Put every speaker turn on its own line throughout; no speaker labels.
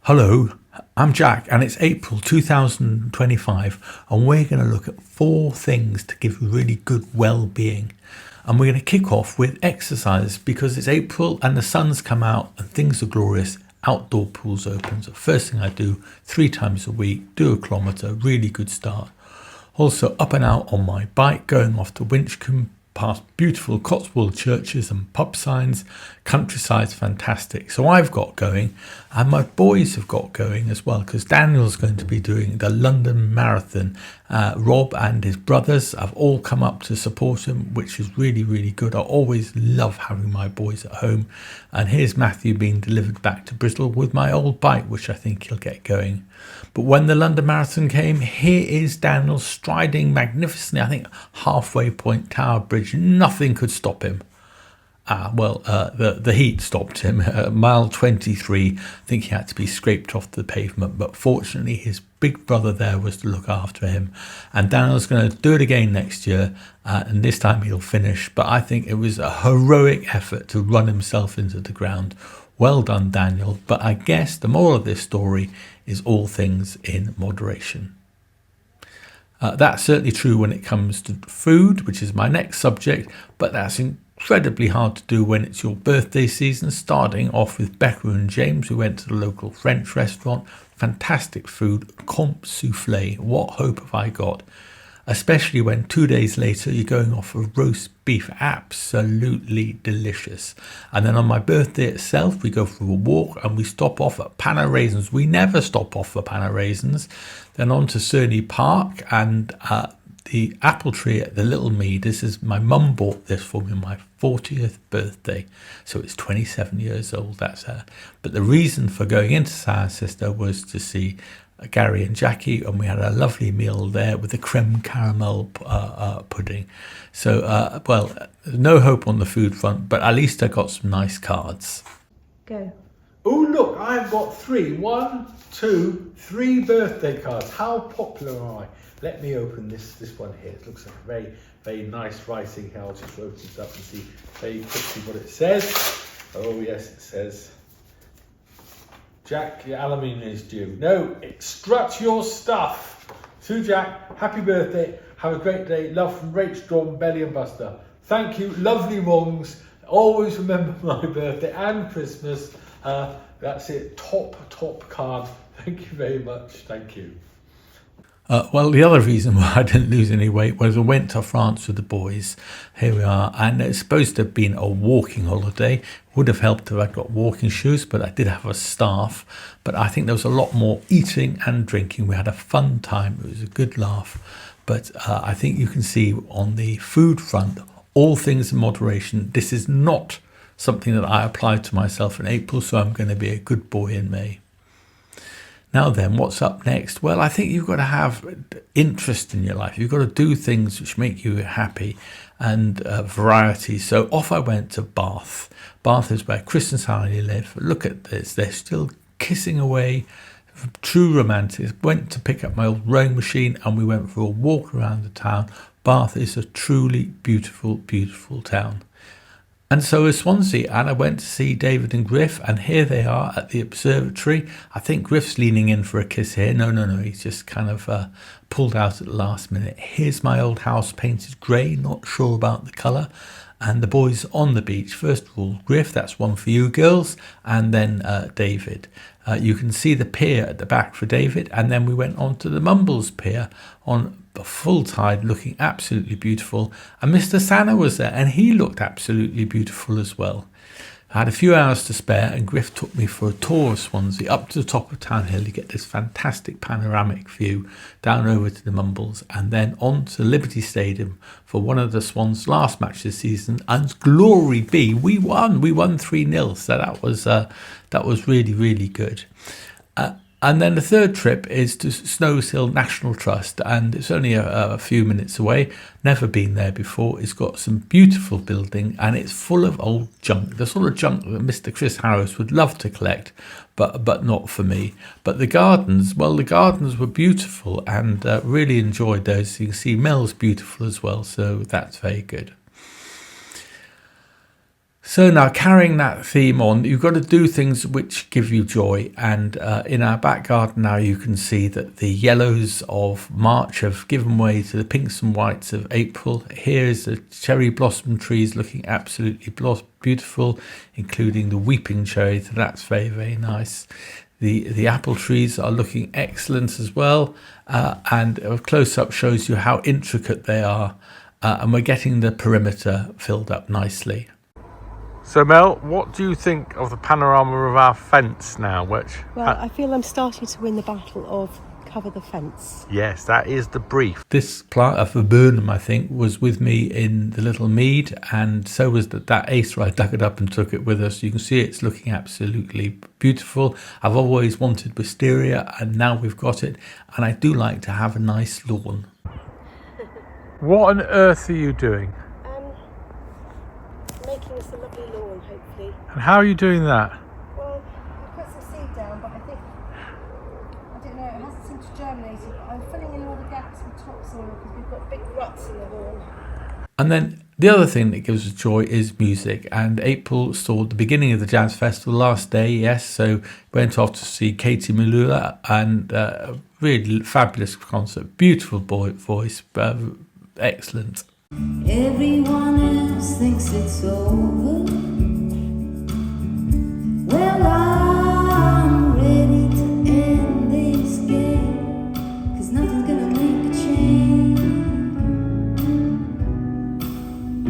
Hello, I'm Jack and it's April 2025 and we're going to look at 4 things to give you really good well-being. And we're going to kick off with exercise because it's April and the sun's come out and things are glorious. Outdoor pools open. So first thing I do 3 times a week, do a kilometre, really good start. Also up and out on my bike going off to Winchcombe, past beautiful Cotswold churches and pub signs. Countryside's fantastic. So I've got going and my boys have got going as well because Daniel's going to be doing the London Marathon. Rob and his brothers have all come up to support him, which is really, really good. I always love having my boys at home. And here's Matthew being delivered back to Bristol with my old bike, which I think he'll get going. But when the London Marathon came, here is Daniel striding magnificently. I think halfway point Tower Bridge, nothing could stop him. The heat stopped him. Mile 23, I think he had to be scraped off the pavement. But fortunately, his big brother there was to look after him. And Daniel's going to do it again next year. And this time he'll finish. But I think it was a heroic effort to run himself into the ground. Well done, Daniel. But I guess the moral of this story is all things in moderation. That's certainly true when it comes to food, which is my next subject, but that's incredibly hard to do when it's your birthday season. Starting off with Becca and James, who went to the local French restaurant. Fantastic food, comp souffle. What hope have I got? Especially when 2 days later you're going off for roast beef, absolutely delicious. And then on my birthday itself, we go for a walk and we stop off at Panna Raisins. We never stop off for Panna Raisins. Then on to Cerney Park and the apple tree at the Little Mead. This is, my mum bought this for me on my 40th birthday. So it's 27 years old, that's her. But the reason for going into Cirencester was to see Gary and Jackie, and we had a lovely meal there with the creme caramel pudding. So, no hope on the food front, but at least I got some nice cards.
Go.
Oh, look, I've got 3. 1, 2, 3 birthday cards. How popular am I? Let me open this one here. It looks like a very, very nice writing here. I'll just open it up and see very quickly what it says. Oh, yes, it says, Jack, your aluminium is due. No, strut your stuff. To Jack, happy birthday. Have a great day. Love from Rach, Dawn, Belly and Buster. Thank you. Lovely wrongs. Always remember my birthday and Christmas. That's it. Top card. Thank you very much. Thank you. The other reason why I didn't lose any weight was I went to France with the boys. Here we are, and it's supposed to have been a walking holiday. Would have helped if I'd got walking shoes, but I did have a staff. But I think there was a lot more eating and drinking. We had a fun time. It was a good laugh. But I think you can see on the food front, all things in moderation. This is not something that I applied to myself in April, so I'm going to be a good boy in May. Now then, what's up next? Well, I think you've got to have interest in your life. You've got to do things which make you happy and variety. So off I went to Bath. Bath is where Chris and Sally live. Look at this. They're still kissing away. True romantics. Went to pick up my old rowing machine and we went for a walk around the town. Bath is a truly beautiful, beautiful town. And so is Swansea, and I went to see David and Griff, and here they are at the observatory. I think Griff's leaning in for a kiss here. No, he's just kind of pulled out at the last minute. Here's my old house painted grey, not sure about the colour. And the boys on the beach. First of all, Griff, that's one for you girls, and then David. You can see the pier at the back for David, and then we went on to the Mumbles pier on the full tide, looking absolutely beautiful. And Mr. Santa was there, and he looked absolutely beautiful as well. I had a few hours to spare, and Griff took me for a tour of Swansea up to the top of Town Hill to get this fantastic panoramic view down over to the Mumbles, and then on to Liberty Stadium for one of the Swans' last matches this season. And glory be, we won 3-0. So that was really, really good. And then the third trip is to Snows Hill National Trust, and it's only a few minutes away. Never been there before. It's got some beautiful building, and it's full of old junk, the sort of junk that Mr. Chris Harris would love to collect, but not for me. But the gardens were beautiful, and really enjoyed those. You can see Mel's beautiful as well, so that's very good. So now, carrying that theme on, you've got to do things which give you joy. And in our back garden now, you can see that the yellows of March have given way to the pinks and whites of April. Here's the cherry blossom trees looking absolutely beautiful, including the weeping cherry. So that's very, very nice. The apple trees are looking excellent as well. And a close-up shows you how intricate they are. And we're getting the perimeter filled up nicely. So Mel, what do you think of the panorama of our fence now?
Well, I feel I'm starting to win the battle of cover the fence.
Yes, that is the brief. This plant of viburnum, I think, was with me in the little mead, and so was that acer. I dug it up and took it with us. You can see it's looking absolutely beautiful. I've always wanted wisteria, and now we've got it, and I do like to have a nice lawn. What on earth are you doing?
Making us a lovely lawn, hopefully.
And how are you doing that?
Well, I put some seed down, but I don't know, it hasn't seemed to germinate, but I'm filling in all the gaps with topsoil because we've got big ruts in the lawn.
And then the other thing that gives us joy is music. And April saw the beginning of the jazz festival last day, yes. So went off to see Katie Malula, and really fabulous concert. Beautiful voice, excellent.
Everyone else thinks it's over. Well, I'm ready to end this game, 'cause nothing's gonna make a change.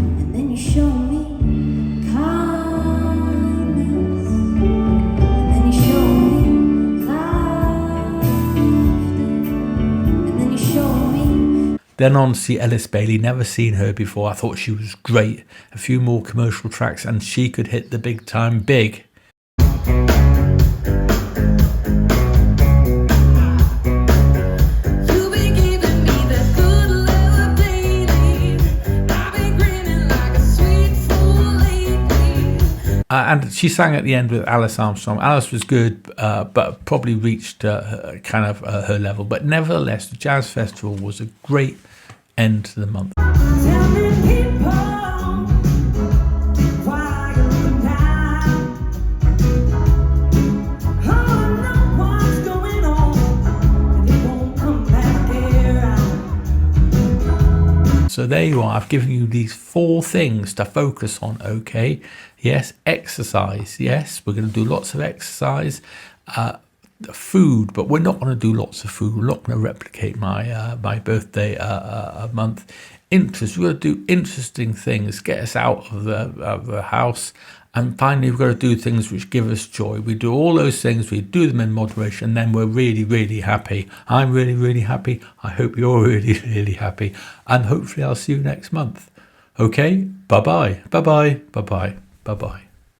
And then you show me kindness, and then you show me laughter, and then you show me.
Then on to see Ellis Bailey, never seen her before. I thought she was great. A few more commercial tracks and she could hit the big time big. And she sang at the end with Alice Armstrong. Alice was good, but probably reached kind of her level. But nevertheless, the Jazz Festival was a great end to the month. So there you are. I've given you these 4 things to focus on, okay? Yes, exercise. Yes, we're going to do lots of exercise. Food, but we're not going to do lots of food. We're not going to replicate my birthday month. Interest. We're going to do interesting things, get us out of the house. And finally, we've got to do things which give us joy. We do all those things, we do them in moderation, and then we're really, really happy. I'm really, really happy. I hope you're really, really happy. And hopefully I'll see you next month. Okay? Bye-bye. Bye-bye. Bye-bye. Bye-bye.